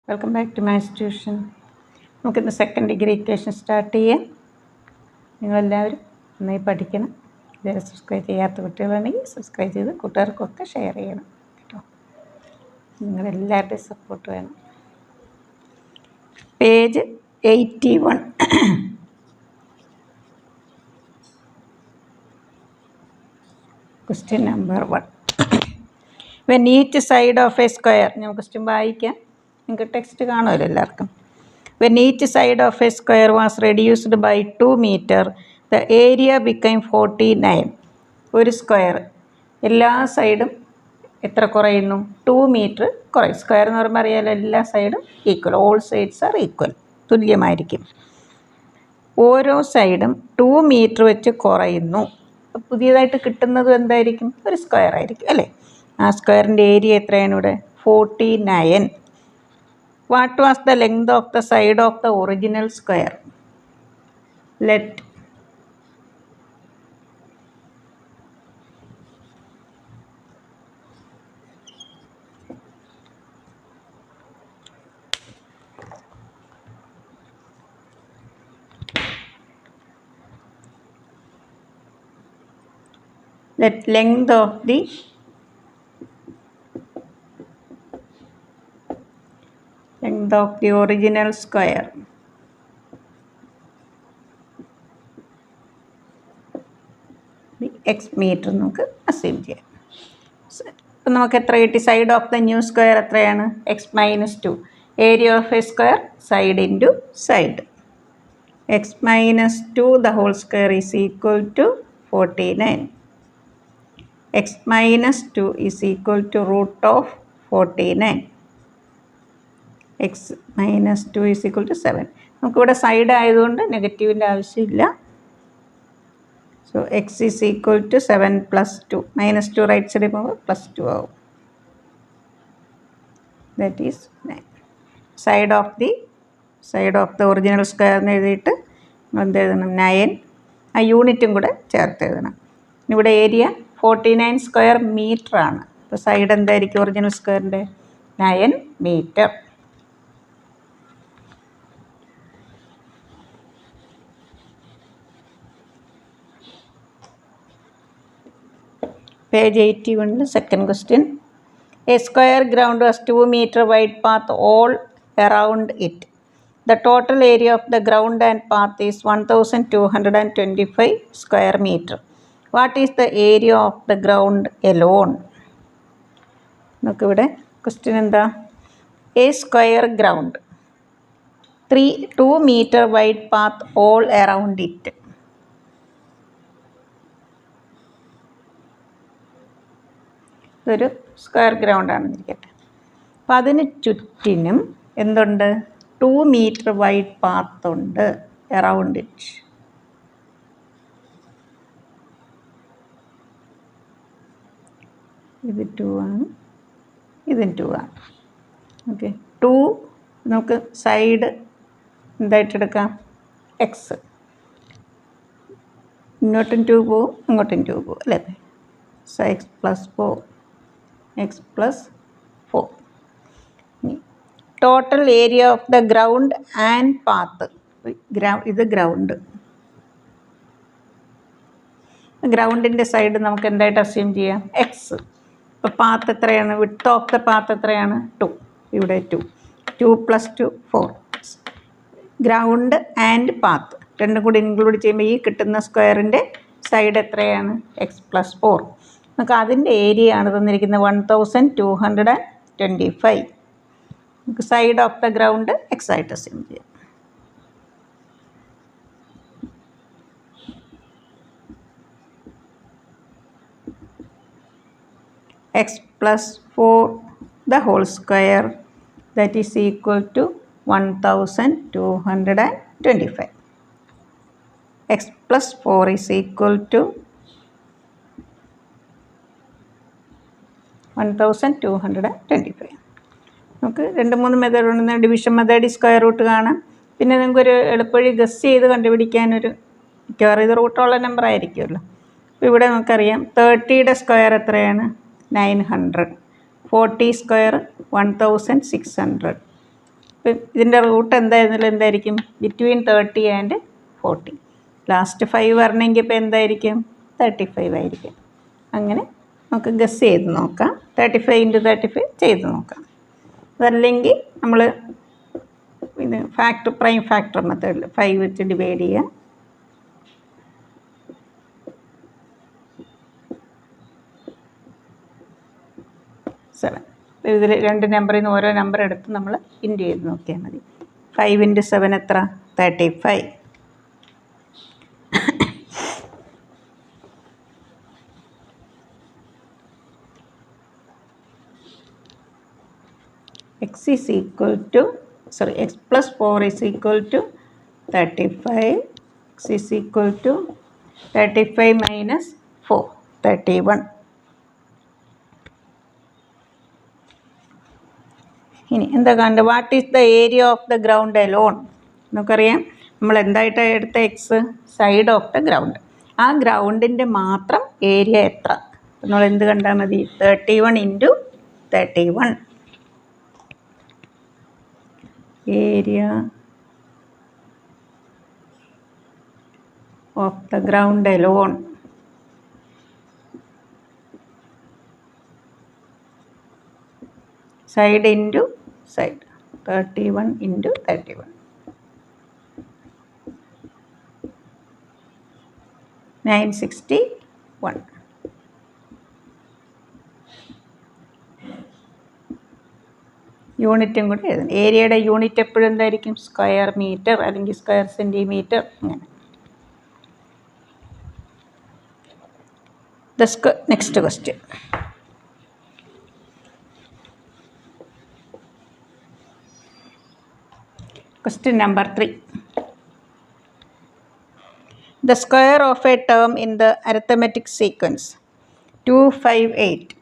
Welcome back to maths tuition. നമുക്കിന്ന് second degree equation start ചെയ്യാം. നിങ്ങളെല്ലാവരും നന്നായി പഠിക്കണം. ഇതുവരെ സബ്സ്ക്രൈബ് ചെയ്യാത്ത കുട്ടികളാണെങ്കിൽ സബ്സ്ക്രൈബ് ചെയ്ത് കൂട്ടുകാർക്കൊക്കെ ഷെയർ ചെയ്യണം കേട്ടോ. നിങ്ങളെല്ലാവരുടെയും സപ്പോർട്ട് വേണം. Page 81. Question number 1. When each side of a square, ഞാൻ ക്വസ്റ്റ്യൻ വായിക്കാം, നിങ്ങൾക്ക് ടെക്സ്റ്റ് കാണുമല്ലോ എല്ലാവർക്കും. When each side of a square was reduced by 2 metre the area become 49. ഒരു സ്ക്വയർ എല്ലാ സൈഡും എത്ര കുറയുന്നു? 2 മീറ്റർ കുറയും. സ്ക്വയർ എന്ന് പറയുമ്പോൾ അറിയാലോ, എല്ലാ സൈഡും equal, all sides are equal, തുല്യമായിരിക്കും. ഓരോ സൈഡും 2 മീറ്റർ വെച്ച് കുറയുന്നു. പുതിയതായിട്ട് കിട്ടുന്നതും എന്തായിരിക്കും? ഒരു സ്ക്വയർ ആയിരിക്കും അല്ലേ. ആ സ്ക്വയറിൻ്റെ ഏരിയ എത്രയാണ് ഇവിടെ? 49. What was the length of the side of the original square? Let length of the original square x metre നമുക്ക് അസ്യൂം ചെയ്യാം. അപ്പം നമുക്ക് എത്ര കിട്ടി? Side of the new square എത്രയാണ്? x - 2. Area of a square side into side. x - 2 the whole square is equal to 49. x - 2 is equal to root of 49. x - 2 is equal to 7. നമുക്കിവിടെ side ആയതുകൊണ്ട് നെഗറ്റീവിൻ്റെ ആവശ്യമില്ല. So x is equal to 7 + 2. -2 right സൈഡിൽ പോകുമ്പോൾ +2 ആവും. That is 9. Side of the original square എന്ന് എഴുതിയിട്ട് എന്ത് എഴുതണം? 9. ആ യൂണിറ്റും കൂടെ ചേർത്ത് എഴുതണം. ഇവിടെ ഏരിയ 49 സ്ക്വയർ മീറ്റർ ആണ്. അപ്പോൾ സൈഡ് എന്തായിരിക്കും ഒറിജിനൽ സ്ക്വയറിൻ്റെ? 9 metre. Page 81 second question. A square ground was 2 metre wide path all around it. The total area of the ground and path is 1225 square metre. What is the area of the ground alone? നമുക്കിവിടെ question എന്താ? A square ground, 2 metre wide path all around it. ഇതൊരു square ഗ്രൗണ്ടാണെന്ന് ഇരിക്കട്ടെ. അപ്പം അതിന് ചുറ്റിനും എന്തുണ്ട്? 2 metre wide path ഉണ്ട് അറൗണ്ട് ഇറ്റ്. ഇത് 2 ആണ്, ഇതും 2 ആണ്. ഓക്കെ, 2 നമുക്ക് സൈഡ് എന്തായിട്ടെടുക്കാം? എക്സ്. ഇങ്ങോട്ടും 2 പോവും, ഇങ്ങോട്ടും 2 പോവും അല്ലേ. So x + 4, x + 4. Total area of the ground and path. ഇത് ഗ്രൗണ്ടിൻ്റെ സൈഡ് നമുക്ക് എന്തായിട്ട് അസ്യൂം ചെയ്യാം? എക്സ്. അപ്പോൾ പാത്ത് എത്രയാണ്? വിഡ്ത്ത് ഓഫ് ദ പാത്ത് എത്രയാണ്? 2. ഇവിടെ 2 + 2 4. ഗ്രൗണ്ട് ആൻഡ് പാത്ത് രണ്ടും കൂടി ഇൻക്ലൂഡ് ചെയ്യുമ്പോൾ ഈ കിട്ടുന്ന സ്ക്വയറിൻ്റെ സൈഡ് എത്രയാണ്? x + 4. നമുക്ക് അതിൻ്റെ ഏരിയ ആണ് തന്നിരിക്കുന്നത് 1225. നമുക്ക് side of the ground X ആയിട്ട് അസ്യൂം ചെയ്യാം. x + 4 the whole square, that is equal to 1225. x + 4 is equal to 1225. നമുക്ക് 2-3 മെത്തേഡ് ഉണ്ടെന്ന്. ഡിവിഷൻ മെത്തേഡ്, സ്ക്വയർ റൂട്ട് കാണാം. പിന്നെ നിങ്ങൾക്കൊരു എളുപ്പവഴി ഗസ് ചെയ്ത് കണ്ടുപിടിക്കാനൊരു മിക്കവാറും ഇത് റൂട്ടുള്ള നമ്പർ ആയിരിക്കുമല്ലോ. അപ്പോൾ ഇവിടെ നമുക്കറിയാം 30യുടെ സ്ക്വയർ എത്രയാണ്? 900. 40 square 1600. ഇതിൻ്റെ റൂട്ട് എന്തായിരുന്നാലും എന്തായിരിക്കും ബിറ്റ്വീൻ 30 ആൻഡ് 40. ലാസ്റ്റ് 5 വരണമെങ്കിൽ ഇപ്പോൾ എന്തായിരിക്കും 35 ആയിരിക്കും. അങ്ങനെ നമുക്ക് ഗസ് ചെയ്ത് നോക്കാം. 35 × 35 ചെയ്ത് നോക്കാം. അതല്ലെങ്കിൽ നമ്മൾ ഇത് പ്രൈം ഫാക്ടർ മെത്തേഡിൽ 5 വെച്ച് ഡിവൈഡ് ചെയ്യാം. 7. ഇതിൽ 2 നമ്പറിൽ നിന്ന് ഓരോ നമ്പർ എടുത്ത് നമ്മൾ ഇൻറ്റു ചെയ്ത് നോക്കിയാൽ മതി. 5 × 7 എത്ര? 35. x plus 4 is equal to 35. X is equal to 35 minus 4, 31. ഇനി എന്താ കാണേണ്ടത്? What is the area of the ground alone? നമുക്കറിയാം നമ്മൾ എന്തായിട്ടാണ് എടുത്ത X side of the ground. ആ ഗ്രൗണ്ടിൻ്റെ മാത്രം ഏരിയ എത്ര? നമ്മൾ എന്ത് കണ്ടാൽ മതി? 31 × 31. Area of the ground alone. Side into side. 31 × 31. 961. യൂണിറ്റും കൂടെ എഴുതണം. ഏരിയയുടെ യൂണിറ്റ് എപ്പോഴും എന്തായിരിക്കും? സ്ക്വയർ മീറ്റർ അല്ലെങ്കിൽ സ്ക്വയർ സെൻറ്റിമീറ്റർ. അങ്ങനെ. Next question. Question number 3. The square of a term in the arithmetic sequence 258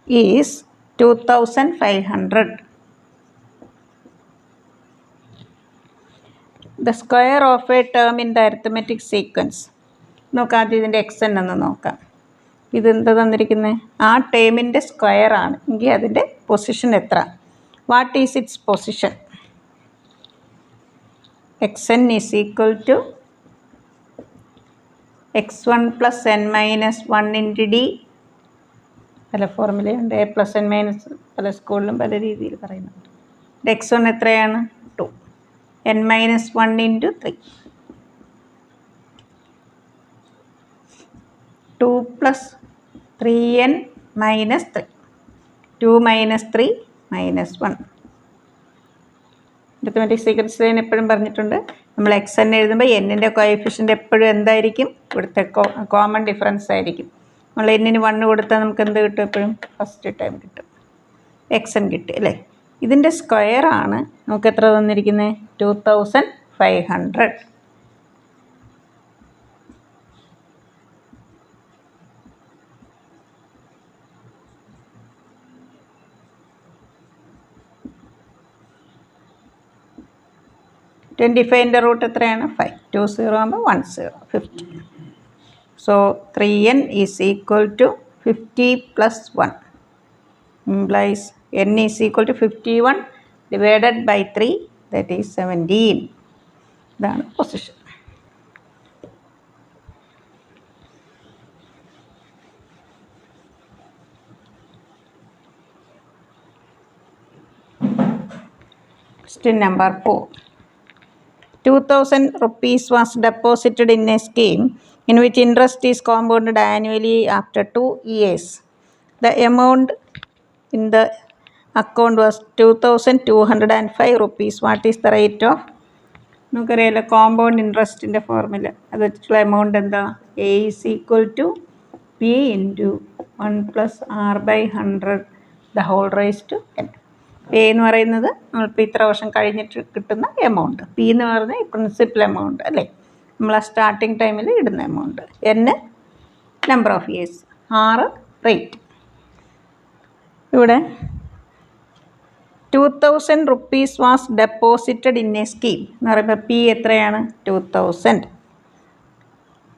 is 2500. The square of a term in the arithmetic sequence. നോക്കാം ആദ്യം ഇതിൻ്റെ എക്സ് എന്ന് നോക്കാം. ഇതെന്താ തന്നിരിക്കുന്നത്? ആ ടേമിൻ്റെ സ്ക്വയർ ആണ് എങ്കിൽ അതിൻ്റെ പൊസിഷൻ എത്ര? What is its position? xn is equal to x1 + n - 1 × d. പല ഫോർമുലയുണ്ട്. a + n - പല സ്കൂളിലും പല രീതിയിൽ പറയുന്നുണ്ട്. x1 എത്രയാണ്? 2. n - 1 × 3. 2 + 3n - 3. 2 - 3 - 1. അരിത്മെറ്റിക് സീക്വൻസ് ഞാൻ എപ്പോഴും പറഞ്ഞിട്ടുണ്ട്, നമ്മൾ എക്സ് എൻ എഴുതുമ്പോൾ എന്നിൻ്റെ കോഎഫിഷ്യൻ്റ് എപ്പോഴും എന്തായിരിക്കും? ഇവിടുത്തെ കോമൺ ഡിഫറൻസ് ആയിരിക്കും. നമ്മൾ എന്നിന് 1 കൊടുത്താൽ നമുക്ക് എന്ത് കിട്ടും? എപ്പോഴും ഫസ്റ്റ് ടൈം കിട്ടും, എക്സ് എൻ കിട്ടും അല്ലേ? ഇതിൻ്റെ സ്ക്വയർ ആണ് നമുക്ക് എത്ര തന്നിരിക്കുന്നത്? 2500. ൻ്റെ റൂട്ട് എത്രയാണ്? 5. 2 0 ആകുമ്പോൾ 1 0, 50. So 3n is equal to 50 + 1 implies n is equal to 51 divided by 3, that is 17. ഇതാണ് position. Question number 4. 2000 rupees was deposited in a scheme in which interest is compounded annually after 2 years. The amount in the account was 2205 rupees. What is the rate of? നമുക്കറിയാലോ compound ഇൻട്രസ്റ്റിൻ്റെ formula. അത് വെച്ചിട്ടുള്ള amount എന്താ? A is equal to P into 1 + R/100 the whole raised to n. A എന്ന് പറയുന്നത് നമ്മളിപ്പോൾ ഇത്ര വർഷം കഴിഞ്ഞിട്ട് കിട്ടുന്ന എമൗണ്ട്. പി എന്ന് പറയുന്നത് പ്രിൻസിപ്പൽ എമൗണ്ട് അല്ലേ, നമ്മൾ ആ സ്റ്റാർട്ടിങ് ടൈമിൽ ഇടുന്ന amount. N number of years, R rate. ഇവിടെ 2000 rupees was deposited in a scheme എന്ന് പറയുമ്പോൾ പി എത്രയാണ്? 2000.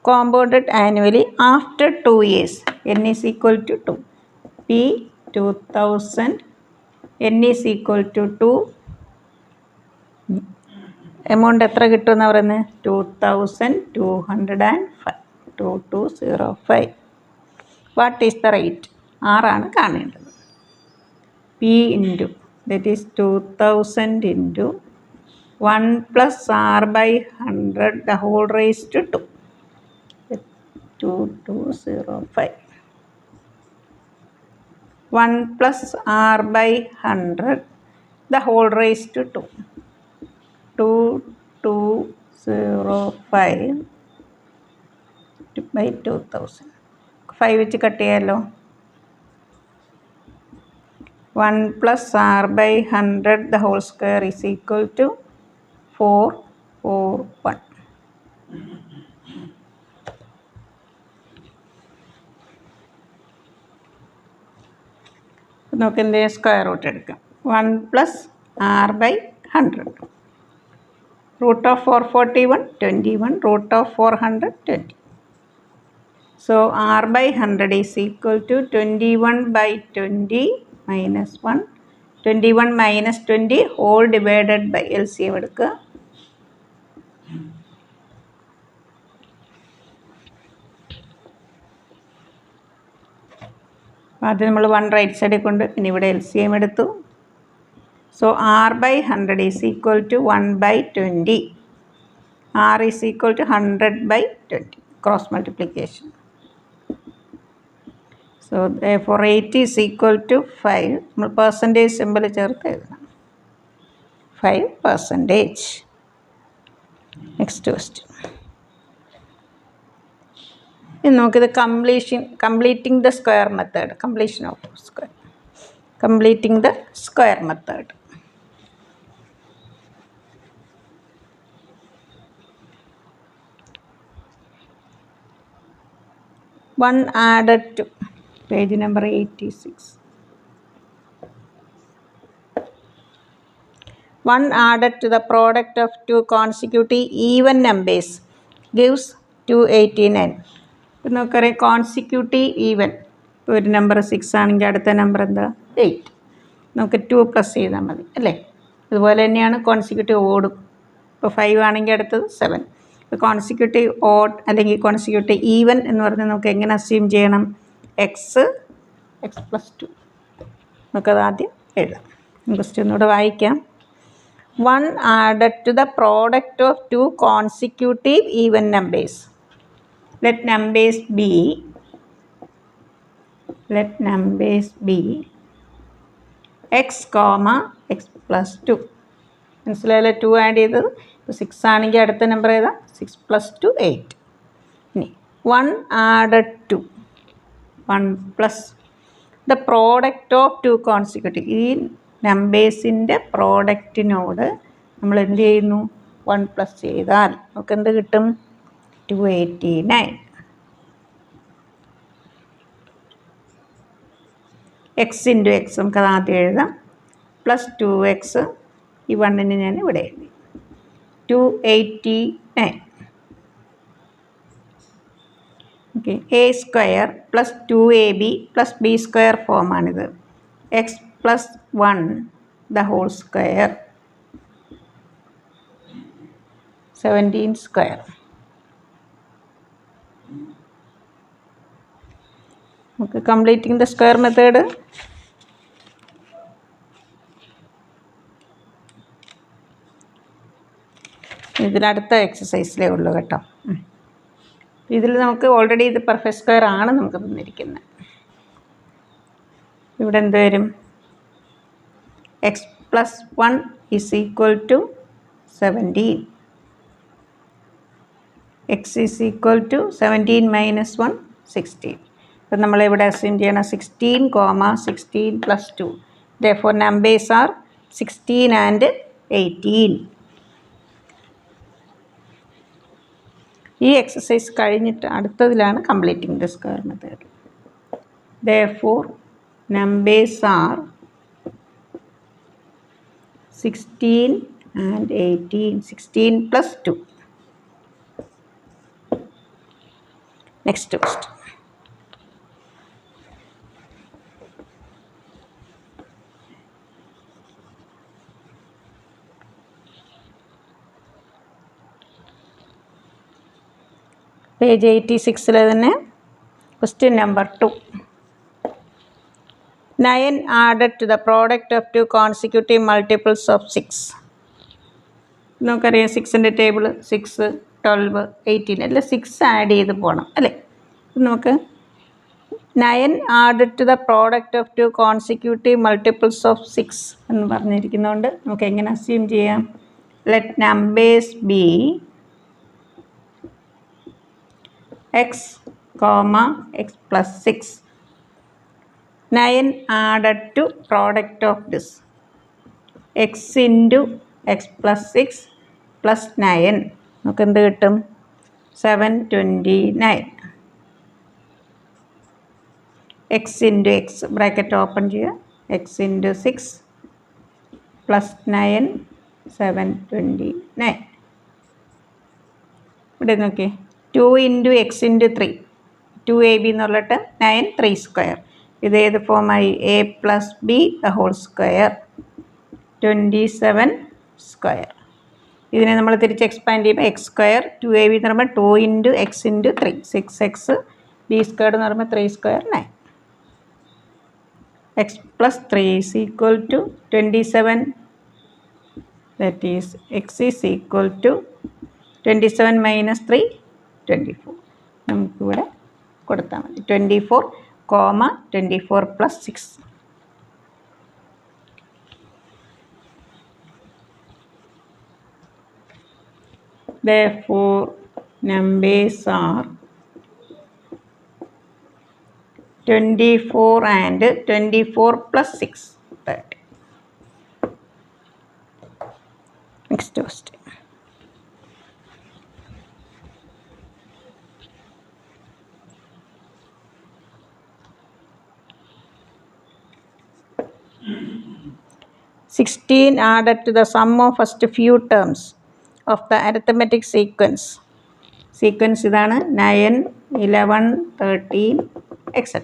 Compounded annually after 2 years. n is equal to 2. P 2000, n is equal to 2. Amount എത്ര കിട്ടുമെന്ന് പറയുന്നത് 2205. 2205. What is the rate? ആറാണ് കാണേണ്ടത്. P into, that is 2000 into 1 plus r by 100 the whole raised to 2. 2205. 1 plus r by 100 the whole raised to 2. 2205 by 2000. 5 വെച്ച് cut ചെയ്യാമല്ലോ. 1 plus r by 100 the whole square is equal to 441. നമുക്ക് എന്ത് ചെയ്യാം? Square root എടുക്കാം. 1 plus r by 100. Root of 441, 21. Root of 400, 20. So r by 100 is equal to 21 by 20 minus 1. 21 minus 20 whole divided by LCM എടുക്കുക. ആദ്യം നമ്മൾ 1 right സൈഡിൽ കൊണ്ട് പിന്നെ ഇവിടെ LCM എടുത്തു. So r by 100 is equal to 1 by 20. R is equal to 100 by 20. Cross multiplication. So therefore 8 is equal to 5. നമ്മൾ percentage simple ചേർത്ത് എഴുതണം. 5%. Next question. ഇനി നമുക്കിത് completing the square method. Completion of square. Completing the square method. One added to, page number 86. One added to the product of two consecutive even numbers gives 289. ഇപ്പം നമുക്കറിയാം consecutive even. ഇപ്പോൾ ഒരു number 6 ആണെങ്കിൽ അടുത്ത number എന്താ 8. നമുക്ക് 2 plus ചെയ്താൽ മതി അല്ലേ? അതുപോലെ തന്നെയാണ് കോൺസിക്യൂട്ടീവ് ഓടും. ഇപ്പോൾ 5 ആണെങ്കിൽ അടുത്തത് 7. ഇപ്പോൾ കോൺസിക്യൂട്ടീവ് ഓഡ് അല്ലെങ്കിൽ കോൺസിക്യൂട്ടീവ് ഈവൻ എന്ന് പറഞ്ഞാൽ നമുക്ക് എങ്ങനെ അസ്യൂം ചെയ്യണം? X plus 2. നമുക്കത് ആദ്യം എഴുതാം. ക്വസ്റ്റ്യൻ ഒന്നുകൂടെ വായിക്കാം. 1 added to the product of two consecutive even numbers. Let numbers be x, x plus 2. മനസ്സിലായല്ലോ? 2 ആഡ് ചെയ്തത്. ഇപ്പോൾ 6 ആണെങ്കിൽ അടുത്ത നമ്പർ ഏതാ? 6 പ്ലസ് 2 8. ഇനി 1 added to 1 plus the product of two consecutive. ഈ നമ്പേഴ്സിൻ്റെ പ്രോഡക്റ്റിനോട് നമ്മൾ എന്ത് ചെയ്യുന്നു? 1 പ്ലസ് ചെയ്താൽ നമുക്ക് എന്ത് കിട്ടും? 289. എക്സ് ഇൻറ്റു എക്സ് നമുക്കത് ആദ്യം എഴുതാം. Plus 2x. ഈ 1ന് ഞാൻ ഇവിടെ എഴുതി. 289. Okay. A square plus 2ab plus B square ഫോമാണിത്. X plus 1 the whole square 17 square. നമുക്ക് കംപ്ലീറ്റിംഗ് ദ സ്ക്വയർ മെത്തേഡ്. ഇതിലടുത്ത എക്സസൈസിലേ ഉള്ളൂ കേട്ടോ. ഇതിൽ നമുക്ക് ഓൾറെഡി ഇത് പെർഫെക്റ്റ് സ്ക്വയർ ആണ് നമുക്ക് തന്നിരിക്കുന്നത്. ഇവിടെ എന്ത് വരും? X plus 1 is equal to 17. X is equal to 17 minus 1 16. ഇപ്പം നമ്മളിവിടെ അസ്യൂം ചെയ്യണം 16, 16 plus 2. therefore numbers are 16 and 18. ഈ എക്സസൈസ് കഴിഞ്ഞിട്ട് അടുത്തതിലാണ് completing the square method. therefore numbers are 16 and 18. 16 plus 2. Next question. Page 86 തന്നെ question number 2. 9 added to the product of two consecutive multiples of 6. നമുക്കറിയാം 6ൻ്റെ table 6, 12, 18 എല്ലാം 6 add ചെയ്ത് പോകണം അല്ലേ. നമുക്ക് 9 added to the product of two consecutive multiples of 6 എന്ന് പറഞ്ഞിരിക്കുന്നതുകൊണ്ട് നമുക്ക് എങ്ങനെ അസ്യൂം ചെയ്യാം? Let numbers B x, x plus 6. 9 added to product of this x into x plus 6 plus 9 നമുക്ക് എന്ത് കിട്ടും? 729. x into x bracket open ചെയ്യുക, x into 6 plus 9 729. ഇവിടെ നോക്കിയേ 2 into x into 3 2ab എന്നുള്ള ടേം 9 3 സ്ക്വയർ. ഇത് ഏത് ഫോമായി? a plus B the whole square 27 square. ഇതിനെ നമ്മൾ തിരിച്ച് എക്സ്പാൻഡ് ചെയ്യുമ്പോൾ എക്സ് സ്ക്വയർ 2ab എന്ന് പറയുമ്പോൾ 2 into x into 3 6x b squared എന്ന് പറയുമ്പോൾ 3 square 9. x plus 3 is equal to 27, that is x is equal to 27 minus 3 24. നമുക്കിവിടെ കൊടുത്താൽ മതി 24, 24 plus 6. Therefore, numbers are 24 and 24 plus 6, 30. Next question. Sixteen added to the sum of first few terms of the arithmetic sequence. Sequence ഇതാണ് 9, 11, 13, etc.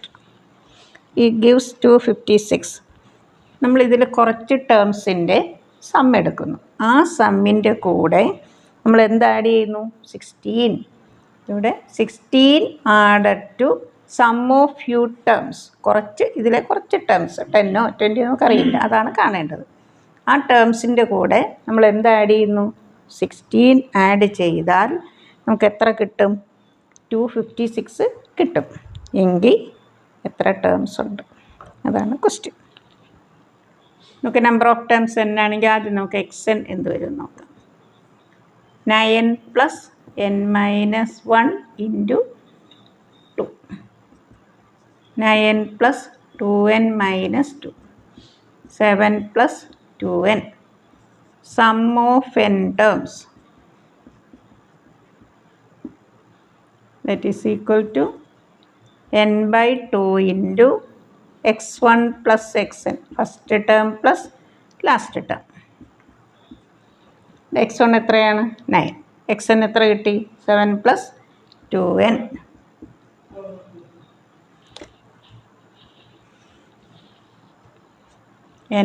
It gives 256. നമ്മളിതിൽ കുറച്ച് ടേംസിൻ്റെ some എടുക്കുന്നു. ആ സമ്മിൻ്റെ കൂടെ നമ്മൾ എന്ത് ആഡ് ചെയ്യുന്നു? 16. ഇവിടെ 16 added to sum of few terms. ഇതിലെ കുറച്ച് ടേംസ് 10ഓ 20ഓ നമുക്കറിയില്ല, അതാണ് കാണേണ്ടത്. ആ ടേംസിൻ്റെ കൂടെ നമ്മൾ എന്ത് ആഡ് ചെയ്യുന്നു? 16 ആഡ് ചെയ്താൽ നമുക്ക് എത്ര കിട്ടും? 256 കിട്ടും. എങ്കിൽ എത്ര ടേംസ് ഉണ്ട്? അതാണ് ക്വസ്റ്റ്യൻ. നമുക്ക് നമ്പർ ഓഫ് ടേംസ് എന്നാണെങ്കിൽ ആദ്യം നമുക്ക് എക്സ് എൻ എന്ത് വരും നോക്കാം. 9 plus n minus 1 into 2. 9 plus 2n minus 2. 7 plus 2n. Sum of n terms, that is equal to n by 2 into x1 plus xn. First term plus last term. x1 എത്രയാണ്? 9. xn എത്ര കിട്ടി? 7 plus 2n.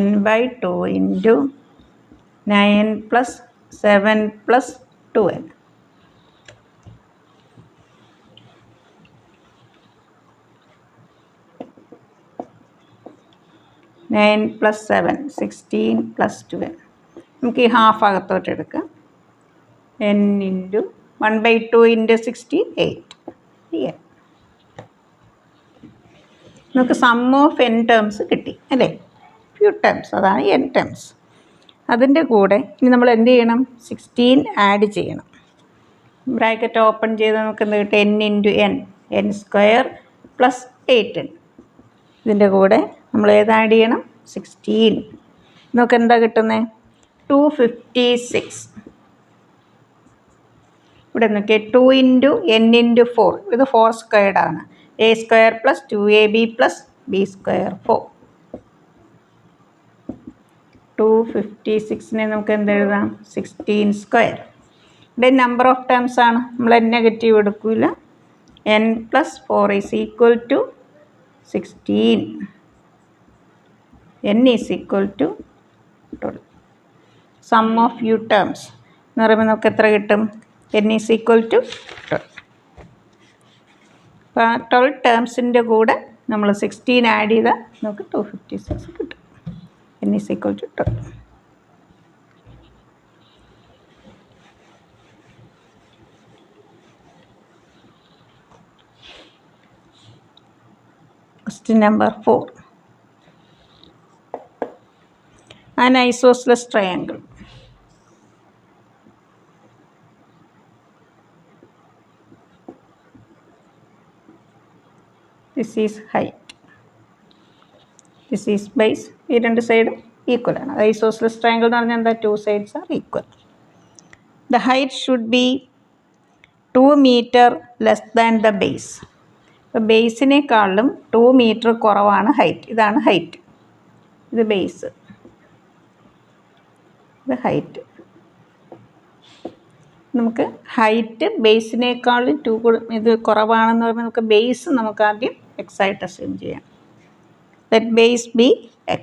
n by 2 into 9 plus 7 plus 2n. Nine plus 7, 16 plus 2n. നമുക്ക് ഈ half അകത്തോട്ട് എടുക്കാം. n into 1 by 2 into 16 8. n. നമുക്ക് some of n terms കിട്ടി അല്ലേ? ഫ്യൂ ടേംസ്, അതാണ് n ടേംസ്. അതിൻ്റെ കൂടെ ഇനി നമ്മൾ എന്ത് ചെയ്യണം? 16 ആഡ് ചെയ്യണം. ബ്രാക്കറ്റ് ഓപ്പൺ ചെയ്ത് നമുക്ക് എന്ത് കിട്ടും? n into n, n square plus 8n. ഇതിൻ്റെ കൂടെ നമ്മൾ ഏത് ആഡ് ചെയ്യണം? 16. നമുക്ക് എന്താ കിട്ടുന്നത്? 256. ഇവിടെ നോക്കിയേ 2 ഇൻറ്റു n ഇൻറ്റു 4. ഇത് 4 സ്ക്വയർഡാണ്. a square plus 2ab plus b square 4. 256നെ നമുക്ക് എന്ത് എഴുതാം? 16 സ്ക്വയർ. ഇവിടെ നമ്പർ ഓഫ് ടേംസ് ആണ്, നമ്മൾ നെഗറ്റീവ് എടുക്കില്ല. n plus 4 is equal to 16. n is equal to 12. Sum of U terms എന്ന് പറയുമ്പോൾ നമുക്ക് എത്ര കിട്ടും? n is equal to 12. അപ്പോൾ ആ 12 ടേംസിൻ്റെ കൂടെ നമ്മൾ 16 ആഡ് ചെയ്താൽ നമുക്ക് 256 കിട്ടും. n is equal to 12. Question number 4. An isosceles triangle. This is height. This is base. ഈ രണ്ട് സൈഡും ഈക്വൽ ആണ്. ഐസോസ്ലെസ് ട്രയാങ്കിൾ എന്ന് പറഞ്ഞാൽ എന്താ? 2 sides are equal. The height should be 2 meter less than the base. അപ്പോൾ ബേസിനേക്കാളും 2 meter കുറവാണ് height. ഇതാണ് ഹൈറ്റ്. ഇത് ബേസ്, ഇത് ഹൈറ്റ്. നമുക്ക് ഹൈറ്റ് ബേസിനേക്കാളും 2 ഇത് കുറവാണെന്ന് പറയുമ്പോൾ നമുക്ക് ബേസ് നമുക്ക് ആദ്യം x ആയിട്ട് അസ്യൂം ചെയ്യാം. Let base be x.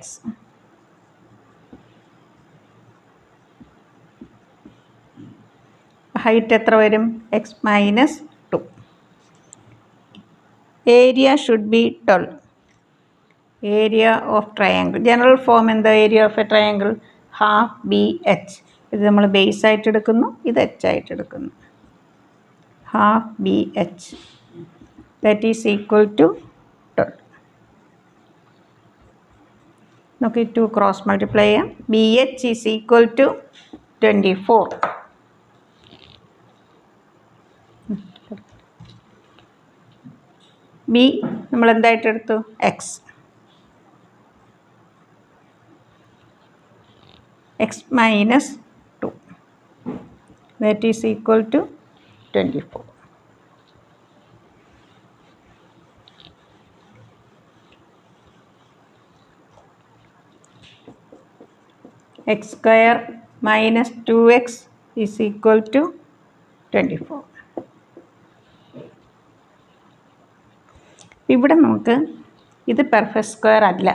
Height എത്ര വരും? x minus 2. Area should be 12. Area of triangle general form എന്താ? Area of a triangle half B H. ഇത് നമ്മൾ ബേസ് ആയിട്ട് എടുക്കുന്നു, ഇത് എച്ച് ആയിട്ട് എടുക്കുന്നു. Half B H that is equal to 12. നമുക്ക് 2 ക്രോസ് മൾട്ടിപ്ലൈ ചെയ്യാം. B H is equal to 24. B നമ്മൾ എന്തായിട്ട് എടുത്തു? X. X minus 2 that is equal to 24. x square minus 2x is equal to 24. ഇവിടെ നമുക്ക് ഇത് പെർഫെക്റ്റ് സ്ക്വയർ അല്ല,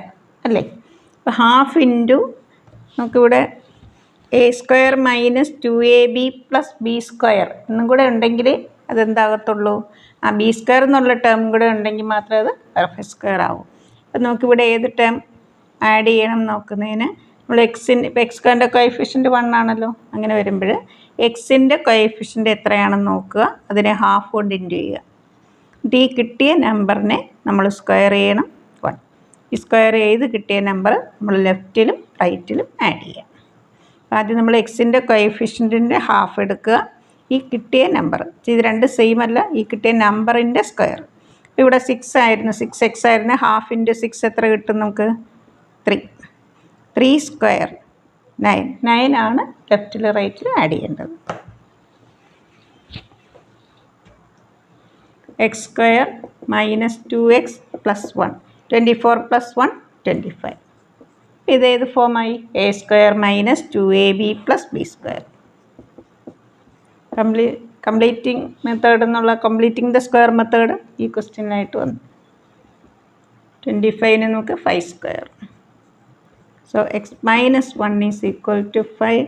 അല്ലേ? അപ്പോൾ ഹാഫ് ഇൻറ്റു നമുക്കിവിടെ A square minus 2ab plus B square എന്നും കൂടെ ഉണ്ടെങ്കിൽ അതെന്താകത്തുള്ളൂ? ആ ബി സ്ക്വയർ എന്നുള്ള ടേം കൂടെ ഉണ്ടെങ്കിൽ മാത്രമേ അത് പെർഫെക്റ്റ് സ്ക്വയർ ആവും. അപ്പോൾ നമുക്കിവിടെ ഏത് ടേം ആഡ് ചെയ്യണം നോക്കുന്നതിന് നമ്മൾ എക്സിൻ്റെ ഇപ്പോൾ എക്സ് സ്ക്വയറിൻ്റെ കോഎഫിഷ്യൻറ്റ് 1 ആണല്ലോ. അങ്ങനെ വരുമ്പോൾ എക്സിൻ്റെ കോഎഫിഷ്യൻറ്റ് എത്രയാണെന്ന് നോക്കുക, അതിനെ ഹാഫ് കൊണ്ട് ഇൻറ്റു ചെയ്യുക. എന്നിട്ട് ഈ കിട്ടിയ നമ്പറിനെ നമ്മൾ സ്ക്വയർ ചെയ്യണം 1. ഈ സ്ക്വയർ ചെയ്ത് കിട്ടിയ നമ്പർ നമ്മൾ ലെഫ്റ്റിലും റൈറ്റിലും ആഡ് ചെയ്യുക. അപ്പോൾ ആദ്യം നമ്മൾ എക്സിൻ്റെ കോഎഫിഷ്യൻറ്റിൻ്റെ ഹാഫ് എടുക്കുക. ഈ കിട്ടിയ നമ്പർ ഇത് രണ്ട് സെയിം അല്ല, ഈ കിട്ടിയ നമ്പറിൻ്റെ സ്ക്വയർ. ഇപ്പോൾ ഇവിടെ 6 ആയിരുന്നു, 6x ആയിരുന്നു. ഹാഫ് ഇൻറ്റു 6 എത്ര കിട്ടും നമുക്ക്? 3. 3 സ്ക്വയർ 9. 9 ആണ് ലെഫ്റ്റിൽ റൈറ്റിൽ ആഡ് ചെയ്യേണ്ടത്. X square minus 2x plus 1 24 plus 1 25. ഇതേത് ഫോമായി? A square minus 2ab plus B square. Completing method എന്നുള്ള കംപ്ലീറ്റിംഗ് ദ സ്ക്വയർ മെത്തേഡ് ഈ ക്വസ്റ്റ്യനായിട്ട് വന്നു. 25ന് നമുക്ക് 5 square. So x minus 1 is equal to 5.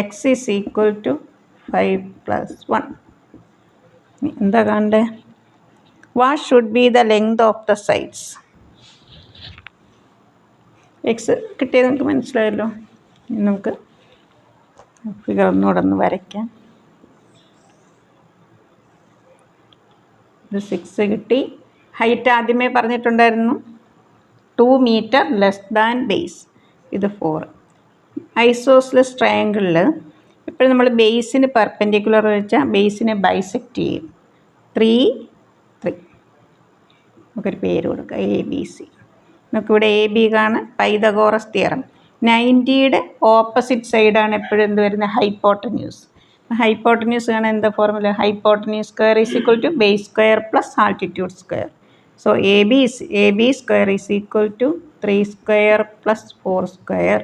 X is equal to 5 plus 1. എന്താ കാണണ്ടേ? What should be the length of the sides? X കിട്ടിയത് നമുക്ക് മനസ്സിലായല്ലോ. നമുക്ക് ഫിഗർ ഒന്നുകൂടെ ഒന്ന് വരയ്ക്കാം. ഇത് 6 കിട്ടി. ഹൈറ്റ് ആദ്യമേ പറഞ്ഞിട്ടുണ്ടായിരുന്നു 2 meter ലെസ് ദാൻ ബേസ്. ഇത് 4. ഐസോസ്ലെസ് ട്രയാങ്കിളിൽ എപ്പോഴും നമ്മൾ ബേസിന് പെർപെൻഡിക്കുലർ വെച്ചാൽ ബേസിനെ ബൈസെക്റ്റ് ചെയ്യും. 3 3 നമുക്കൊരു പേര് കൊടുക്കുക, ABC. നമുക്കിവിടെ AB കാണാൻ പൈതഗോറസ് തിയറം. 90യുടെ ഓപ്പോസിറ്റ് സൈഡാണ് എപ്പോഴും എന്ത് വരുന്നത്? ഹൈപ്പോട്ടന്യൂസ്. ഹൈപ്പോട്ടന്യൂസ് കാണാൻ എന്താ formula? Hypotenuse square is equal to base square plus altitude square. So AB square is equal to 3 square plus 4 square.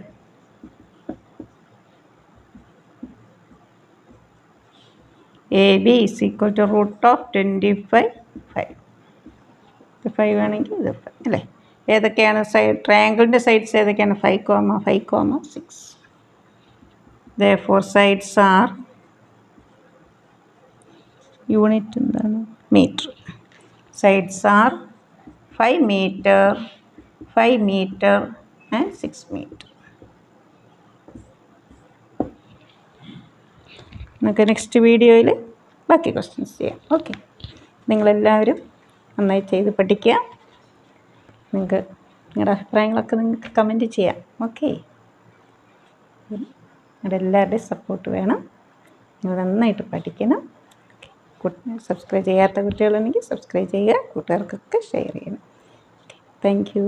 AB is equal to root of 25 5. 5 ആണെങ്കിൽ ഇത് 5 അല്ലേ? ഏതൊക്കെയാണ് സൈഡ് ട്രയാങ്കിളിൻ്റെ സൈഡ്സ് ഏതൊക്കെയാണ്? 5, 5, 6. Therefore sides are യൂണിറ്റ് എന്താണ്? Metre. sides are 5 meter, 5 meter and 6 meter. നമുക്ക് next വീഡിയോയിൽ ബാക്കി questions ചെയ്യാം. ഓക്കെ, നിങ്ങളെല്ലാവരും നന്നായി ചെയ്ത് പഠിക്കുക. നിങ്ങൾക്ക് നിങ്ങളുടെ അഭിപ്രായങ്ങളൊക്കെ നിങ്ങൾക്ക് കമൻറ്റ് ചെയ്യാം. ഓക്കെ, നിങ്ങളുടെ എല്ലാവരുടെയും സപ്പോർട്ട് വേണം. നിങ്ങൾ നന്നായിട്ട് പഠിക്കണം. സബ്സ്ക്രൈബ് ചെയ്യാത്ത കുട്ടികളുണ്ടെങ്കിൽ സബ്സ്ക്രൈബ് ചെയ്യുക, കൂട്ടുകാർക്കൊക്കെ ഷെയർ ചെയ്യണം. Okay, thank you.